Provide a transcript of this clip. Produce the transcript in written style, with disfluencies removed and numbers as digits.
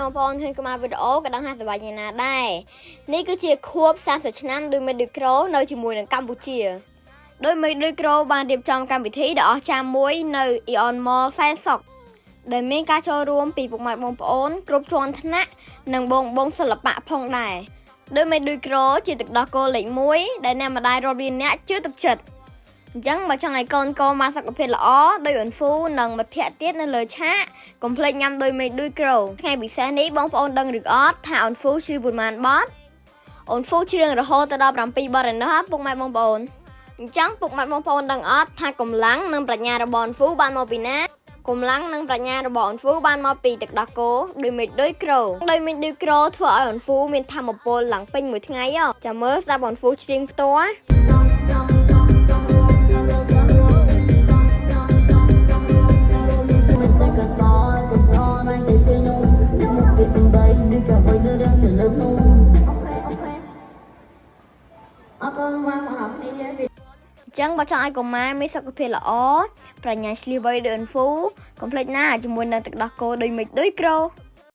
បងប្អូនឃើញកុមារវីដេអូក៏ដឹងថាសប្បាយណាស់ដែរនេះគឺជាខួប30ឆ្នាំដោយមេឌីក្រូនៅជាមួយនឹងកម្ពុជាដោយមេឌីក្រូបានរៀបចំកម្មវិធីដ៏អស្ចារ្យមួយនៅអ៊ីអនម៉លសែនសុខដែលមានការចូលរួមពីពុកម៉ែបងប្អូនគ្រប់ជាន់ថ្នាក់និងបងសិល្បៈផងដែរដោយមេឌីក្រូជាទឹកដោះគោលេខ1ដែលអ្នកម្ដាយរាប់លានអ្នកជឿទុកចិត្តអញ្ចឹងបើចង់ឲ្យកូនបានសុខភាពល្អដោយអូនហ្វូនិងមិត្តភ័ក្តិទៀតនៅលើឆាកកុំភ្លេចញ៉ាំដោយមេឌីក្រូថ្ងៃពិសេសនេះបងប្អូនដឹងឬអត់ថាអូនហ្វូជ្រៀងប៉ុន្មានបទអូនហ្វូជ្រៀងរហូតដល់7បទឯណោះពុកម៉ែបងប្អូនអញ្ចឹងពុកម៉ែបងប្អូនដឹងអត់ថាកម្លាំងនិងប្រាជ្ញារបស់អូនហ្វូបានមកពីណាកម្លាំងនិងប្រាជ្ញារបស់អូនហ្វូបានមកពីទឹកដោះគោដោយមេឌីក្រូធ្វើឲ្យអូនហ្វូមានថាមពលឡើងពេញមួយថ្ងៃចាំមើលស្ដាប់អូនហ្វូជ្រៀងផ្ទាល់ចឹងបើចង់ឲ្យកុមារមានសុខភាពល្អប្រាជ្ញាឆ្លៀសវៃដូចអូនហ្វូកុំភ្លេចណាជាមួយនឹងទឹកដោះគោដោយមេឌីក្រូ